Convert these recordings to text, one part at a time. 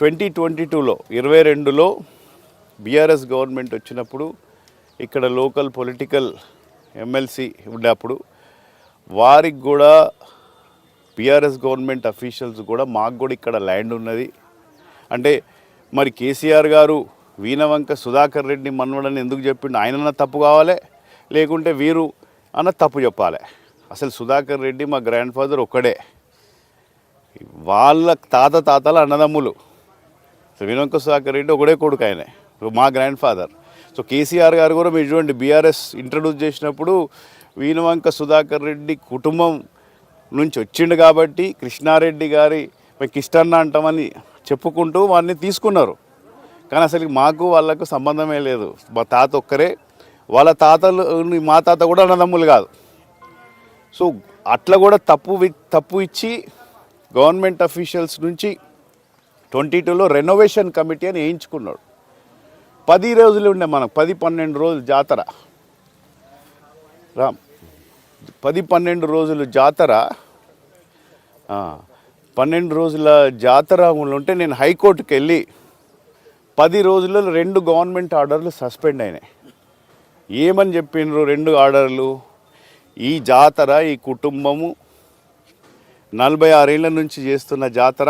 2022లో 22లో BRS government వచ్చినప్పుడు ఇక్కడ local political MLC ఉన్నప్పుడు వారికి కూడా బీఆర్ఎస్ గవర్నమెంట్ అఫీషియల్స్ కూడా మాకు కూడా ఇక్కడ ల్యాండ్ ఉన్నది అంటే మరి కేసీఆర్ గారు వీణవంక సుధాకర్ రెడ్డి మన్వడని ఎందుకు చెప్పిండు? ఆయనన్నా తప్పు కావాలి, లేకుంటే వీరు అన్న తప్పు చెప్పాలి. అసలు సుధాకర్ రెడ్డి మా గ్రాండ్ ఫాదర్ ఒక్కడే, వాళ్ళ తాతల అన్నదమ్ములు. వీణవంక సుధాకర్ రెడ్డి ఒకడే కొడుకు, ఆయన మా గ్రాండ్ ఫాదర్. సో కేసీఆర్ గారు కూడా మీరు చూడండి, బీఆర్ఎస్ ఇంట్రడ్యూస్ చేసినప్పుడు వీణవంక సుధాకర్ రెడ్డి కుటుంబం నుంచి వచ్చిండు కాబట్టి కృష్ణారెడ్డి గారి మీకు ఇష్టన్న అంటామని చెప్పుకుంటూ వారిని తీసుకున్నారు. కానీ అసలు మాకు వాళ్ళకు సంబంధమే లేదు. మా తాత ఒక్కరే, వాళ్ళ తాతలు మా తాత కూడా అన్నదమ్ములు కాదు. సో అట్లా కూడా తప్పు ఇచ్చి గవర్నమెంట్ అఫీషియల్స్ నుంచి 22లో రెనోవేషన్ కమిటీ అని వేయించుకున్నాడు. 10 రోజులు ఉండే మనకు 10-12 రోజులు జాతర, 10-12 రోజులు జాతర, 12 రోజుల జాతర ఉంటే నేను హైకోర్టుకి వెళ్ళి 10 రోజుల్లో 2 గవర్నమెంట్ ఆర్డర్లు సస్పెండ్ అయినాయి. ఏమని చెప్పిండ్రు 2 ఆర్డర్లు? ఈ జాతర, ఈ కుటుంబము 46 ఏళ్ళ నుంచి చేస్తున్న జాతర,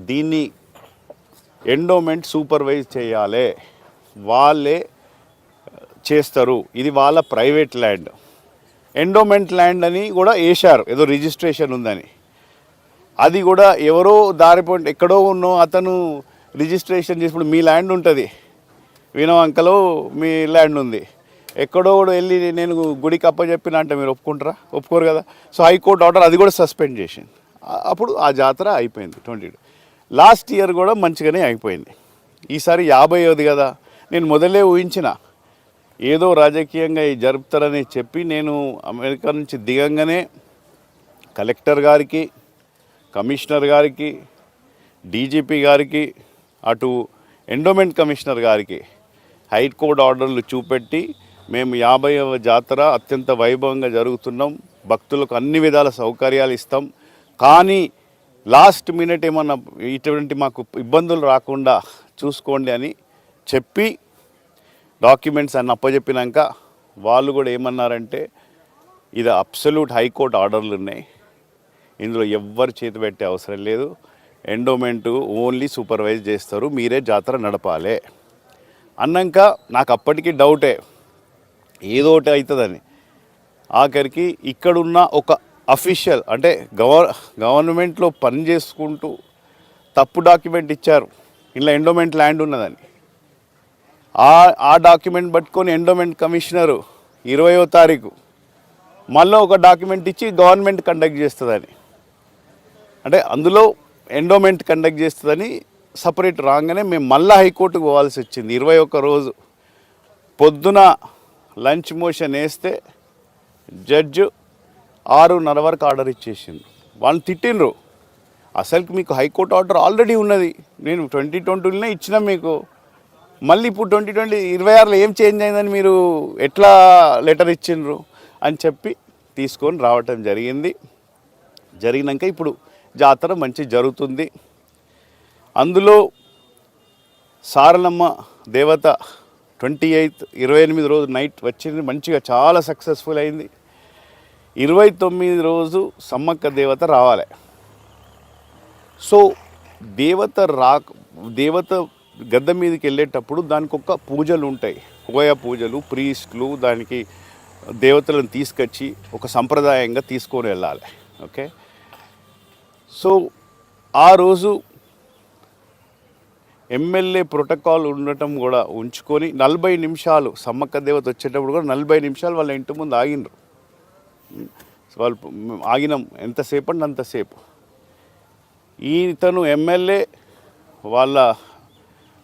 దీన్ని ఎండోమెంట్ సూపర్వైజ్ చేయాలి, వాళ్ళే చేస్తారు, ఇది వాళ్ళ ప్రైవేట్ ల్యాండ్. ఎండోమెంట్ ల్యాండ్ అని కూడా వేశారు, ఏదో రిజిస్ట్రేషన్ ఉందని. అది కూడా ఎవరో దారిపోయి ఎక్కడో ఉన్నో అతను రిజిస్ట్రేషన్ చేసినప్పుడు మీ ల్యాండ్ ఉంటుంది, వీణవంకలో మీ ల్యాండ్ ఉంది, ఎక్కడో వెళ్ళి నేను గుడికి అప్పచెప్పిన అంటే మీరు ఒప్పుకుంటారా? ఒప్పుకోరు కదా. సో హైకోర్టు ఆర్డర్ అది కూడా సస్పెండ్ చేసింది. అప్పుడు ఆ జాతర అయిపోయింది 22. లాస్ట్ ఇయర్ కూడా మంచిగానే అయిపోయింది. ఈసారి 50ది కదా, నేను మొదలే ఊహించిన ఏదో రాజకీయంగా జరుపుతారని చెప్పి నేను అమెరికా నుంచి దిగంగానే కలెక్టర్ గారికి, కమిషనర్ గారికి, డీజీపీ గారికి, అటు ఎండోమెంట్ కమిషనర్ గారికి హైకోర్టు ఆర్డర్లు చూపెట్టి మేము 50వ జాతర అత్యంత వైభవంగా జరుగుతున్నాం, భక్తులకు అన్ని విధాల సౌకర్యాలు ఇస్తాం, కానీ లాస్ట్ మినిట్ ఏమన్నా ఇటువంటి మాకు ఇబ్బందులు రాకుండా చూసుకోండి అని చెప్పి డాక్యుమెంట్స్ అన్ని అప్పచెప్పినాక వాళ్ళు కూడా ఏమన్నారంటే ఇది అబ్సల్యూట్ హైకోర్టు ఆర్డర్లు ఉన్నాయి, ఇందులో ఎవ్వరు చేతి పెట్టే అవసరం లేదు, ఎండోమెంటు ఓన్లీ సూపర్వైజ్ చేస్తారు, మీరే జాతర నడపాలి అన్నాక నాకు అప్పటికి డౌటే ఏదో ఒకటి అవుతుందని. ఆఖరికి ఇక్కడున్న ఒక అఫీషియల్ అంటే గవర్నమెంట్లో పని చేసుకుంటూ తప్పు డాక్యుమెంట్ ఇచ్చారు, ఇలా ఎండోమెంట్ ల్యాండ్ ఉన్నదని. ఆ డాక్యుమెంట్ పట్టుకొని ఎండోమెంట్ కమిషనరు 20వ తారీఖు మళ్ళీ ఒక డాక్యుమెంట్ ఇచ్చి గవర్నమెంట్ కండక్ట్ చేస్తుందని, అంటే అందులో ఎండోమెంట్ కండక్ట్ చేస్తుందని సపరేట్ రాగానే మేము మళ్ళీ హైకోర్టుకు పోవాల్సి వచ్చింది. 21 రోజు పొద్దున లంచ్ మోషన్ వేస్తే జడ్జు 6:30 వరకు ఆర్డర్ ఇచ్చేసింది. వాళ్ళు తిట్టిండ్రు, అసలుకి మీకు హైకోర్టు ఆర్డర్ ఆల్రెడీ ఉన్నది, నేను 2020లోనే ఇచ్చినా మీకు, మళ్ళీ ఇప్పుడు 2026లో ఏం చేంజ్ అయిందని మీరు ఎట్లా లెటర్ ఇచ్చిండ్రు అని చెప్పి తీసుకొని రావటం జరిగింది. జరిగినాక ఇప్పుడు జాతర మంచి జరుగుతుంది. అందులో సారలమ్మ దేవత 28 రోజు నైట్ వచ్చింది, మంచిగా చాలా సక్సెస్ఫుల్ అయింది. 29 రోజు సమ్మక్క దేవత రావాలి. సో దేవత గద్ద మీదకి వెళ్ళేటప్పుడు దానికి ఒక పూజలు ఉంటాయి, కోయ పూజలు, ప్రీస్టులు దానికి దేవతలను తీసుకొచ్చి ఒక సంప్రదాయంగా తీసుకొని వెళ్ళాలి. ఓకే, సో ఆ రోజు ఎమ్మెల్యే ప్రోటోకాల్ ఉండటం కూడా ఉంచుకొని 40 నిమిషాలు సమ్మక్క దేవత వచ్చేటప్పుడు కూడా 40 నిమిషాలు వాళ్ళ ఇంటి ముందు ఆగినరు. వాళ్ళు ఆగినాం ఎంతసేపు అంటే అంతసేపు. ఈతను ఎమ్మెల్యే, వాళ్ళ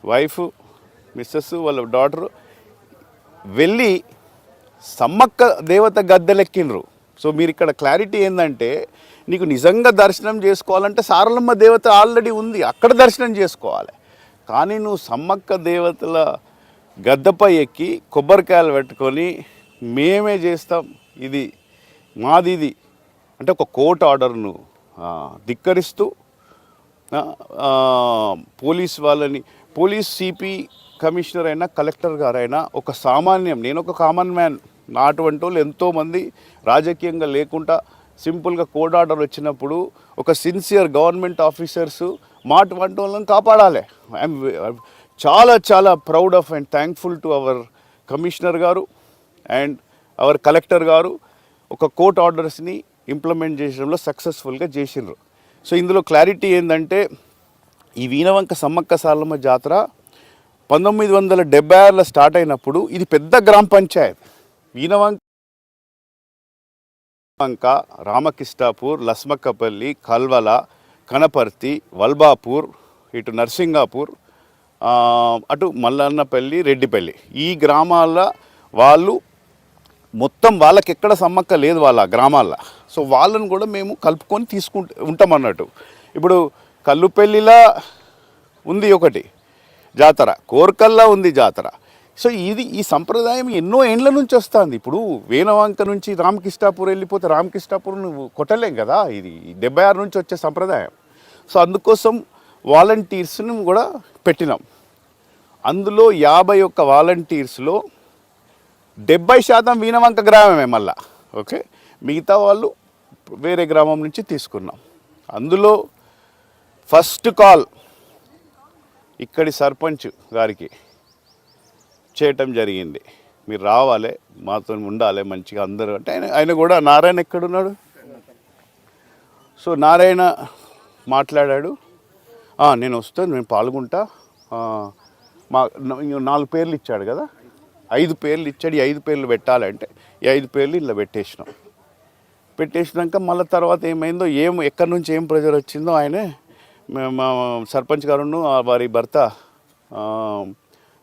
వైఫ్, మిస్సెస్, వాళ్ళ డాటరు వెళ్ళి సమ్మక్క దేవత గద్దెలెక్కినరు. సో మీరు ఇక్కడ క్లారిటీ ఏంటంటే, నీకు నిజంగా దర్శనం చేసుకోవాలంటే సారలమ్మ దేవత ఆల్రెడీ ఉంది, అక్కడ దర్శనం చేసుకోవాలి. కానీ నువ్వు సమ్మక్క దేవతల గద్దెపై ఎక్కి కొబ్బరికాయలు పెట్టుకొని మేమే చేస్తాం, ఇది మాది, ఇది అంటే ఒక కోర్టు ఆర్డర్ను ధిక్కరిస్తూ పోలీస్ వాళ్ళని, పోలీస్ సిపి కమిషనర్ అయినా కలెక్టర్ గారైనా ఒక సామాన్యం, నేను ఒక కామన్ మ్యాన్, నా అటువంటి వాళ్ళు ఎంతోమంది రాజకీయంగా లేకుండా సింపుల్గా కోర్ట్ ఆర్డర్ వచ్చినప్పుడు ఒక సిన్సియర్ గవర్నమెంట్ ఆఫీసర్స్ మాట వంటి వాళ్ళని కాపాడాలి. ఐఎమ్ చాలా చాలా proud of and thankful to our commissioner గారు అండ్ అవర్ కలెక్టర్ గారు ఒక కోర్ట్ ఆర్డర్స్ని ఇంప్లిమెంట్ చేయడంలో సక్సెస్ఫుల్గా చేసిండ్రు. సో ఇందులో క్లారిటీ ఏంటంటే ఈ వీణవంక సమ్మక్క సారలమ్మ జాతర 1976లో స్టార్ట్ అయినప్పుడు ఇది పెద్ద గ్రామ పంచాయత్. వీణవంక, రామకృష్ణాపూర్, లస్మక్కపల్లి, కల్వల, కనపర్తి, వల్బాపూర్, ఇటు నర్సింగాపూర్, అటు మల్లన్నపల్లి, రెడ్డిపల్లి, ఈ గ్రామాల వాళ్ళు మొత్తం వాళ్ళకి ఎక్కడ సమ్మక్క లేదు వాళ్ళ గ్రామాల్లో. సో వాళ్ళని కూడా మేము కలుపుకొని ఉంటాం అన్నట్టు. ఇప్పుడు కల్లుపల్లిలా ఉంది ఒకటి జాతర, కోర్కల్లా ఉంది జాతర. సో ఈ సంప్రదాయం ఎన్నో ఏండ్ల నుంచి వస్తుంది. ఇప్పుడు వీణవంక నుంచి రామకృష్ణాపూర్ వెళ్ళిపోతే రామకృష్ణాపూర్ నువ్వు కొట్టలేం కదా, ఇది 76 నుంచి వచ్చే సంప్రదాయం. సో అందుకోసం వాలంటీర్స్ని కూడా పెట్టినాం. అందులో 51 వాలంటీర్స్లో 70% వీణవంక గ్రామమే మళ్ళా. ఓకే, మిగతా వాళ్ళు వేరే గ్రామం నుంచి తీసుకున్నాం. అందులో ఫస్ట్ కాల్ ఇక్కడి సర్పంచ్ గారికి చేయటం జరిగింది, మీరు రావాలి, మాతో ఉండాలి మంచిగా అందరూ అంటే. ఆయన కూడా నారాయణ ఎక్కడున్నాడు, సో నారాయణ మాట్లాడాడు, నేను వస్తాను, నేను పాల్గొంటా. మా 4 పేర్లు ఇచ్చాడు కదా, 5 పేర్లు ఇచ్చాడు. ఈ 5 పేర్లు పెట్టాలంటే ఈ 5 పేర్లు ఇలా పెట్టేసినాక మళ్ళీ తర్వాత ఏమైందో, ఎక్కడి నుంచి ఏం ప్రెజర్ వచ్చిందో ఆయనే మా సర్పంచ్ గారును వారి భర్త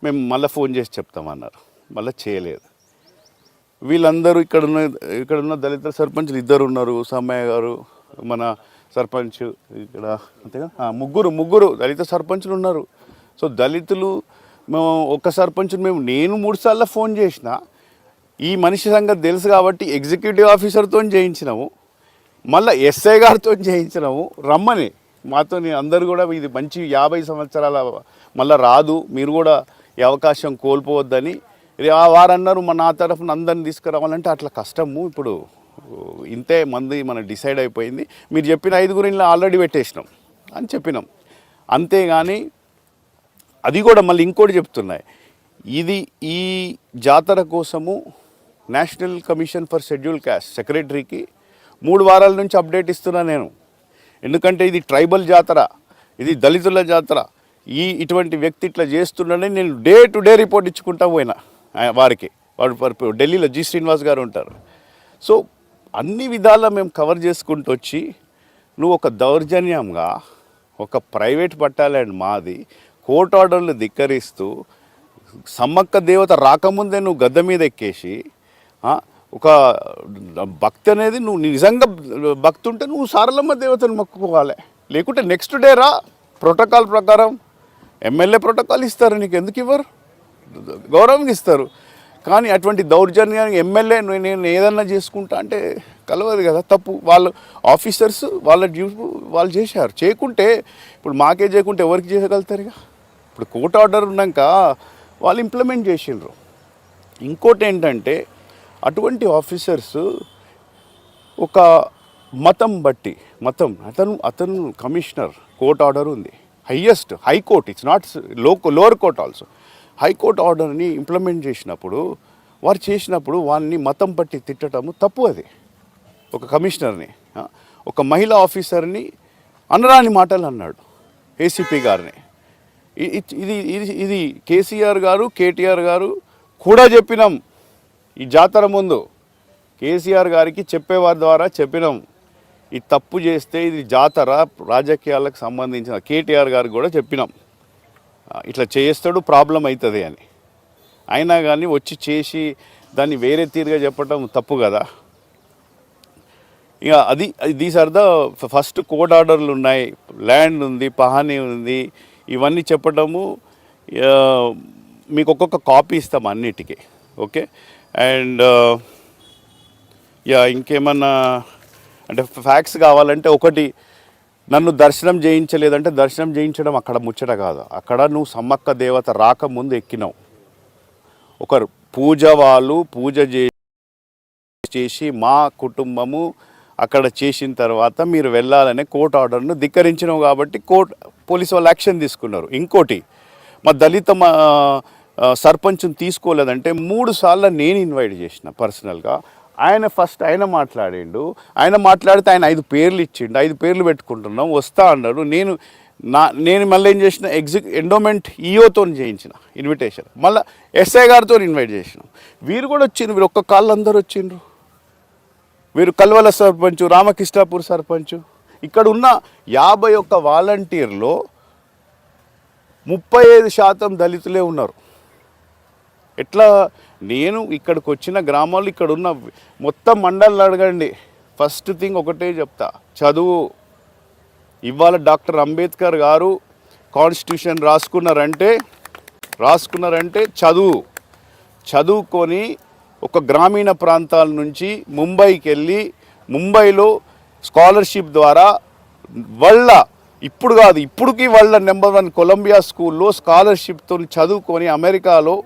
మేము మళ్ళీ ఫోన్ చేసి చెప్తామన్నారు. మళ్ళీ చేయలేదు. వీళ్ళందరూ ఇక్కడున్న దళిత సర్పంచ్లు 2 ఉన్నారు, సమ్మయ్య గారు మన సర్పంచ్ ఇక్కడ, అంతేగా ముగ్గురు దళిత సర్పంచులు ఉన్నారు. సో దళితులు మేము ఒక సర్పంచ్ నేను 3 సార్లు ఫోన్ చేసిన, ఈ మనిషి సంగతి తెలుసు కాబట్టి ఎగ్జిక్యూటివ్ ఆఫీసర్తో చేయించినాము, మళ్ళీ ఎస్ఐ గారితో చేయించినాము రమ్మని మాతో. అందరూ కూడా ఇది మంచి 50 సంవత్సరాల మళ్ళీ రాదు, మీరు కూడా ఈ అవకాశం కోల్పోవద్దని వారన్నారు. నా తరఫున అందరిని తీసుకురావాలంటే అట్లా కష్టము, ఇప్పుడు ఇంతే మంది మనం డిసైడ్ అయిపోయింది, మీరు చెప్పిన 5 ఇలా ఆల్రెడీ పెట్టేసినాం అని చెప్పినాం. అంతేగాని అది కూడా మళ్ళీ ఇంకోటి చెప్తున్నాయి, ఈ జాతర కోసము national commission for schedule caste సెక్రటరీకి 3 వారాల నుంచి అప్డేట్ ఇస్తున్నా నేను. ఎందుకంటే ఇది ట్రైబల్ జాతర, ఇది దళితుల జాతర, ఇటువంటి వ్యక్తి ఇట్లా చేస్తున్నాడని నేను డే టు డే రిపోర్ట్ ఇచ్చుకుంటా పోయినా వారికి. వాడు ఢిల్లీలో జి శ్రీనివాస్ గారు ఉంటారు. సో అన్ని విధాలా మేము కవర్ చేసుకుంటూ వచ్చి, నువ్వు ఒక దౌర్జన్యంగా ఒక ప్రైవేట్ పట్టాలండ్ మాది కోర్టు ఆర్డర్లు ధిక్కరిస్తూ సమ్మక్క దేవత రాకముందే నువ్వు గద్దె మీద ఎక్కేసి ఒక భక్తి అనేది, నువ్వు నిజంగా భక్తి ఉంటే నువ్వు సారలమ్మ దేవతను మొక్కుకోవాలి, లేకుంటే నెక్స్ట్ డే రా, ప్రోటోకాల్ ప్రకారం ఎమ్మెల్యే ప్రోటోకాల్ ఇస్తారు, నీకు ఎందుకు ఇవ్వరు, గౌరవం ఇస్తారు. కానీ అటువంటి దౌర్జన్యానికి ఎమ్మెల్యే నేను ఏదన్నా చేసుకుంటా అంటే కలవదు కదా, తప్పు. వాళ్ళు ఆఫీసర్స్ వాళ్ళ డ్యూటీ వాళ్ళు చేశారు. చేయకుంటే ఇప్పుడు మాకే చేయకుంటే ఎవరికి చేయగలుగుతారు? ఇక ఇప్పుడు కోర్టు ఆర్డర్ ఉన్నాక వాళ్ళు ఇంప్లిమెంట్ చేసిండ్రు. ఇంకోటి ఏంటంటే అటువంటి ఆఫీసర్స్ ఒక మతం బట్టి అతను కమిషనర్, కోర్ట్ ఆర్డర్ ఉంది, high court, it's not lower court also, high court ఆర్డర్ని ఇంప్లిమెంట్ చేసినప్పుడు వారిని మతం బట్టి తిట్టడము తప్పు. అది ఒక కమిషనర్ని, ఒక మహిళా ఆఫీసర్ని అనరాని మాటలు అన్నాడు ఏసీపీ గారిని. ఇది కేసీఆర్ గారు, కేటీఆర్ గారు కూడా చెప్పినాం ఈ జాతర ముందు, కేసీఆర్ గారికి చెప్పేవారి ద్వారా చెప్పినాం, ఈ తప్పు చేస్తే ఇది జాతర రాజకీయాలకు సంబంధించిన. కేటీఆర్ గారికి కూడా చెప్పినాం, ఇట్లా చేస్తాడు ప్రాబ్లం అవుతుంది అని. అయినా కానీ వచ్చి చేసి దాన్ని వేరే తీరుగా చెప్పడం తప్పు కదా. ఇక these are the first court ఆర్డర్లు ఉన్నాయి, ల్యాండ్ ఉంది, పహానీ ఉంది, ఇవన్నీ చెప్పడము. మీకు ఒక్కొక్క కాపీ ఇస్తాం అన్నిటికీ. ఓకే, అండ్ ఇంకేమన్నా అంటే ఫ్యాక్ట్స్ కావాలంటే, ఒకటి నన్ను దర్శనం చేయించలేదంటే దర్శనం చేయించడం అక్కడ ముచ్చట కాదు. అక్కడ నువ్వు సమ్మక్క దేవత రాకముందు ఎక్కినావు. ఒకరు పూజ వాళ్ళు పూజ చేసి మా కుటుంబము అక్కడ చేసిన తర్వాత మీరు వెళ్ళాలనే కోర్టు ఆర్డర్ను ధిక్కరించినావు కాబట్టి పోలీసు వాళ్ళు యాక్షన్ తీసుకున్నారు. ఇంకోటి మా దళిత సర్పంచ్ని తీసుకోలేదంటే 3 సార్లు నేను ఇన్వైట్ చేసిన పర్సనల్గా. ఆయన మాట్లాడిండు. ఆయన మాట్లాడితే ఆయన 5 పేర్లు ఇచ్చిండు. 5 పేర్లు పెట్టుకుంటున్నాం వస్తా అన్నాడు. నేను మళ్ళీ ఏం చేసిన ఎండోమెంట్ ఈఓతో చేయించిన ఇన్విటేషన్, మళ్ళీ ఎస్ఐ గారితో ఇన్వైట్ చేసినాం. వీరు కూడా వచ్చిండ్రు. వీరు ఒక్క కాళ్ళు అందరూ వచ్చిండ్రు. వీరు కల్వల సర్పంచ్, రామకృష్ణాపూర్ సర్పంచ్. ఇక్కడ ఉన్న 51 వాలంటీర్లో 35% దళితులే ఉన్నారు. ఎట్లా నేను ఇక్కడికి వచ్చిన గ్రామాలు ఇక్కడ ఉన్న మొత్తం మండలాలు అడగండి, ఫస్ట్ థింగ్ ఒకటే చెప్తా, చదువు. ఇవాళ డాక్టర్ అంబేద్కర్ గారు కాన్స్టిట్యూషన్ రాసుకున్నారంటే చదువుకొని ఒక గ్రామీణ ప్రాంతాల నుంచి ముంబైకి వెళ్ళి ముంబైలో స్కాలర్షిప్ ద్వారా ఇప్పుడుకి వాళ్ళ #1 కొలంబియా స్కూల్లో స్కాలర్షిప్తో చదువుకొని అమెరికాలో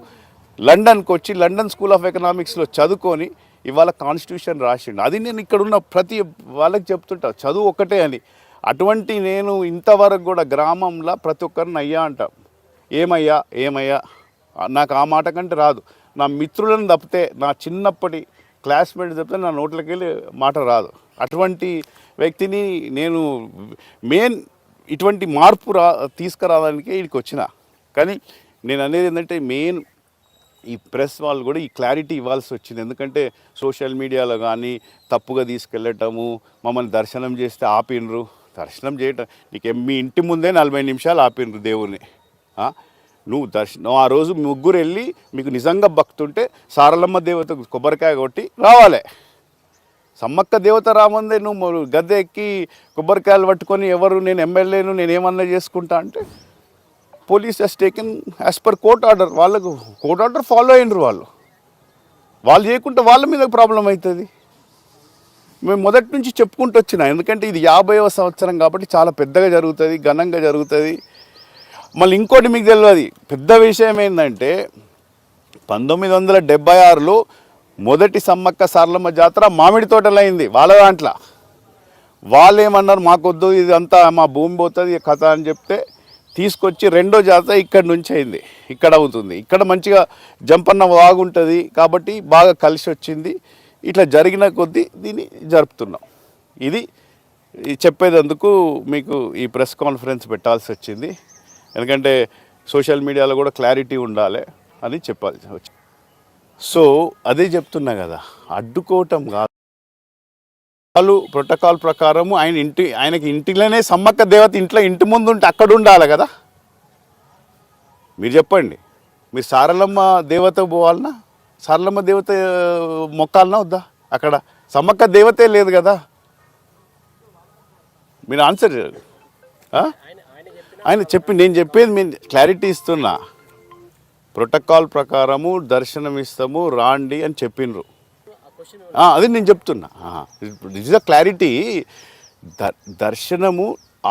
లండన్కి వచ్చి లండన్ స్కూల్ ఆఫ్ ఎకనామిక్స్లో చదువుకొని ఇవాళ కాన్స్టిట్యూషన్ రాసిండు. అది నేను ఇక్కడున్న ప్రతి వాళ్ళకి చెప్తుంటా, చదువు ఒకటే అని. అటువంటి నేను ఇంతవరకు కూడా గ్రామంలో ప్రతి ఒక్కరిని అయ్యా అంట. ఏమయ్యా నాకు ఆ మాట కంటే రాదు. నా మిత్రులను తప్పితే, నా చిన్నప్పటి క్లాస్మేట్ తప్పితే నా నోట్లకి వెళ్ళి మాట రాదు. అటువంటి వ్యక్తిని నేను ఇటువంటి మార్పు తీసుకురావడానికే వీడికి వచ్చిన. కానీ నేను అనేది ఏంటంటే ఈ ప్రెస్ వాళ్ళు కూడా ఈ క్లారిటీ ఇవ్వాల్సి వచ్చింది. ఎందుకంటే సోషల్ మీడియాలో కానీ తప్పుగా తీసుకెళ్ళటము, మమ్మల్ని దర్శనం చేస్తే ఆపినరు. దర్శనం చేయటం మీ ఇంటి ముందే 40 నిమిషాలు ఆపినరు దేవుని. నువ్వు ఆ రోజు ముగ్గురు వెళ్ళి మీకు నిజంగా భక్తుంటే సారలమ్మ దేవత కొబ్బరికాయ కొట్టి రావాలి. సమ్మక్క దేవత రామందే నువ్వు గద్దె ఎక్కి కొబ్బరికాయలు పట్టుకొని నేను ఎమ్మెల్యేను నేనేమన్నా చేసుకుంటా అంటే police he's taken as per court order. వాళ్ళకు కోర్ట్ ఆర్డర్ ఫాలో అయినరు. వాళ్ళు చేయకుంటే వాళ్ళ మీద ప్రాబ్లం అవుతుంది. మేము మొదటి నుంచి చెప్పుకుంటూ వచ్చినా, ఎందుకంటే ఇది 50వ సంవత్సరం కాబట్టి చాలా పెద్దగా జరుగుతుంది, ఘనంగా జరుగుతుంది. మళ్ళీ ఇంకోటి మీకు తెలియదు, పెద్ద విషయం ఏంటంటే 1976లో మొదటి సమ్మక్క సారలమ్మ జాతర మామిడి తోటలో అయింది. వాళ్ళ దాంట్లో వాళ్ళు ఏమన్నారు, మాకొద్దు ఇదంతా మా భూమి పోతుంది కథ అని చెప్తే తీసుకొచ్చి రెండో జాతర ఇక్కడి నుంచి అయింది. ఇక్కడ అవుతుంది. ఇక్కడ మంచిగా జంపన్న బాగుంటుంది కాబట్టి బాగా కలిసి వచ్చింది. ఇట్లా జరిగిన కొద్దీ దీన్ని జరుపుతున్నాం. ఇది చెప్పేదందుకు మీకు ఈ ప్రెస్ కాన్ఫరెన్స్ పెట్టాల్సి వచ్చింది. ఎందుకంటే సోషల్ మీడియాలో కూడా క్లారిటీ ఉండాలి అని చెప్పాల్సి వచ్చింది. సో అదే చెప్తున్నా కదా, అడ్డుకోవటం కాదు. వాళ్ళు ప్రోటోకాల్ ప్రకారము ఆయనకి ఇంటిలోనే సమ్మక్క దేవత ఇంటి ముందు ఉంటే అక్కడ ఉండాలి కదా. మీరు చెప్పండి, మీరు సారలమ్మ దేవత పోవాలన్నా, సారలమ్మ దేవత మొక్కాలన్నా వద్దా? అక్కడ సమ్మక్క దేవతే లేదు కదా. మీరు ఆన్సర్ నేను చెప్పేది క్లారిటీ ఇస్తున్నా. ప్రోటోకాల్ ప్రకారము దర్శనం ఇస్తాము రాండి అని చెప్పినరు. అది నేను చెప్తున్నా. This is clarity. దర్శనము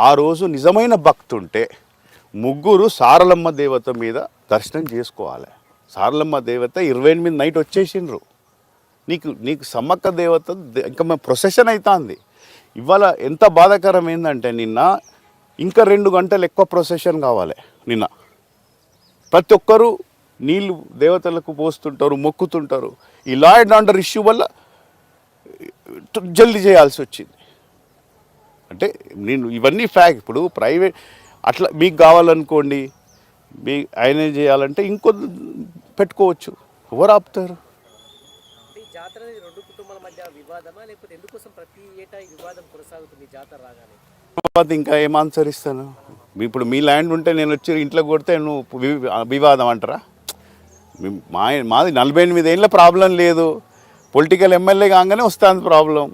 ఆ రోజు నిజమైన భక్తుంటే ముగ్గురు సారలమ్మ దేవత మీద దర్శనం చేసుకోవాలి. సారలమ్మ దేవత 28 నైట్ వచ్చేసిండ్రు. నీకు సమ్మక్క దేవత ఇంకా ప్రొసెషన్ అవుతుంది. ఇవాళ ఎంత బాధాకరం ఏంటంటే నిన్న ఇంకా 2 గంటలు ఎక్కువ ప్రొసెషన్ కావాలి. నిన్న ప్రతి ఒక్కరూ నీళ్ళు దేవతలకు పోస్తుంటారు, మొక్కుతుంటారు. ఈ లా అండ్ ఆర్డర్ ఇష్యూ వల్ల జల్దీ చేయాల్సి వచ్చింది. అంటే నేను ఇవన్నీ ఫ్యాక్ట్. ఇప్పుడు ప్రైవేట్ అట్లా మీకు కావాలనుకోండి, ఆయనే చేయాలంటే ఇంకో పెట్టుకోవచ్చు. ఎవరు ఆపుతారు? ఇంకా ఏం ఆన్సర్ ఇస్తాను? ఇప్పుడు మీ ల్యాండ్ ఉంటే నేను వచ్చి ఇంట్లో కొడితే నువ్వు వివాదం అంటారా? మాది 48 ఏళ్ళ ప్రాబ్లం లేదు. పొలిటికల్ ఎమ్మెల్యే కాగానే వస్తుంది ప్రాబ్లం.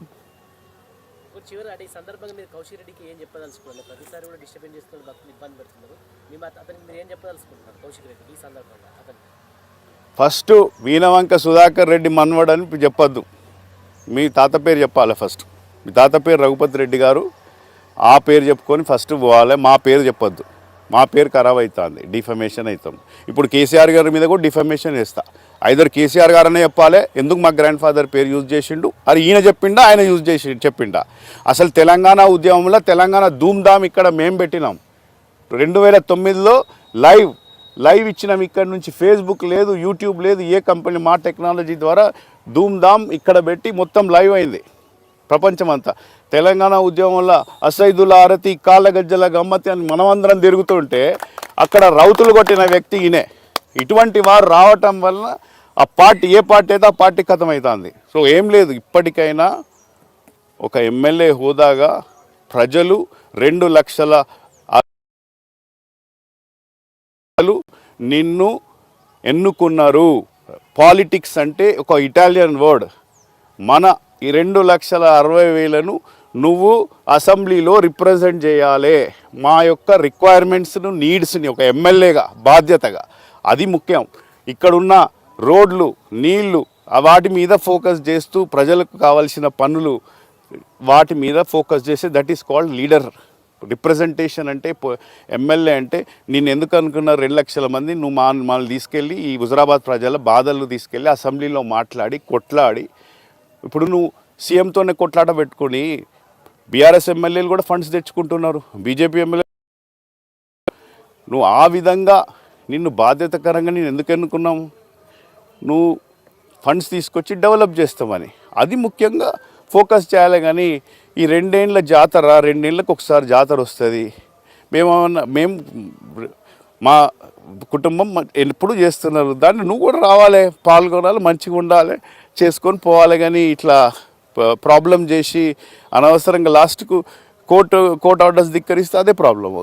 ఫస్ట్ వీణవంక సుధాకర్ రెడ్డి మన్వడ్ అని చెప్పొద్దు. మీ తాత పేరు చెప్పాలి. ఫస్ట్ మీ తాత పేరు రఘుపతి రెడ్డి గారు. ఆ పేరు చెప్పుకొని ఫస్ట్ పోవాలి, మా పేరు చెప్పొద్దు. మా పేరు ఖరాబ్ అవుతుంది, డిఫమేషన్ అవుతాం. ఇప్పుడు కేసీఆర్ గారి మీద కూడా డిఫమేషన్ వేస్తా. ఐదర్ కేసీఆర్ గారనే చెప్పాలి, ఎందుకు మా గ్రాండ్ ఫాదర్ పేరు యూజ్ చేసిండు, అది ఈయన చెప్పిండా ఆయన యూజ్ చేసి చెప్పిండా. అసలు తెలంగాణ ఉద్యమంలో తెలంగాణ ధూమ్ధామ్ ఇక్కడ మేము పెట్టినాం. 2009లో లైవ్ ఇచ్చినాం ఇక్కడ నుంచి. ఫేస్బుక్ లేదు, యూట్యూబ్ లేదు, ఏ కంపెనీ మా టెక్నాలజీ ద్వారా ధూమ్ధామ్ ఇక్కడ పెట్టి మొత్తం లైవ్ అయింది ప్రపంచమంతా. తెలంగాణ ఉద్యమంలో అసైదుల ఆరతి, కాళ్ళ గజ్జల గమ్మతి అని మనమందరం తిరుగుతుంటే అక్కడ రౌతులు కొట్టిన వ్యక్తి ఈయనే. ఇటువంటి వారు రావటం వలన ఆ పార్టీ, ఏ పార్టీ అయితే ఆ పార్టీ ఖతమవుతుంది. సో ఏం లేదు, ఇప్పటికైనా ఒక ఎమ్మెల్యే హోదాగా ప్రజలు 2 లక్షల నిన్ను ఎన్నుకున్నారు. పాలిటిక్స్ అంటే ఒక ఇటాలియన్ వర్డ్. మన ఈ 2,60,000 నువ్వు అసెంబ్లీలో రిప్రజెంట్ చేయాలి. మా యొక్క రిక్వైర్మెంట్స్ను, నీడ్స్ని ఒక ఎమ్మెల్యేగా బాధ్యతగా, అది ముఖ్యం. ఇక్కడున్న రోడ్లు, నీళ్లు, వాటి మీద ఫోకస్ చేస్తూ ప్రజలకు కావాల్సిన పనులు వాటి మీద ఫోకస్ చేసి, that is called leader. Representation అంటే ఎమ్మెల్యే అంటే నేను ఎందుకు అనుకున్నా 2 లక్షల మంది నువ్వు మనల్ని తీసుకెళ్ళి ఈ హుజరాబాద్ ప్రజల బాధలు తీసుకెళ్ళి అసెంబ్లీలో మాట్లాడి కొట్లాడి, ఇప్పుడు నువ్వు సీఎంతోనే కొట్లాట పెట్టుకొని బీఆర్ఎస్ ఎమ్మెల్యేలు కూడా ఫండ్స్ తెచ్చుకుంటున్నారు, బీజేపీ ఎమ్మెల్యే. నువ్వు ఆ విధంగా నిన్ను బాధ్యతకరంగా నేను ఎందుకు ఎన్నుకున్నాము, నువ్వు ఫండ్స్ తీసుకొచ్చి డెవలప్ చేస్తామని. అది ముఖ్యంగా ఫోకస్ చేయాలి. కానీ ఈ 2 ఏళ్ళ జాతర, 2 ఏళ్ళకి ఒకసారి జాతర వస్తుంది. మేము మా కుటుంబం ఎప్పుడు చేస్తున్నారు, దాన్ని నువ్వు కూడా రావాలి, పాల్గొనాలి, మంచిగా ఉండాలి, చేసుకొని పోవాలి. కానీ ఇట్లా ప్రాబ్లం చేసి అనవసరంగా లాస్ట్కు కోర్టు ఆర్డర్స్ ధిక్కరిస్తే అదే ప్రాబ్లం అవుతుంది.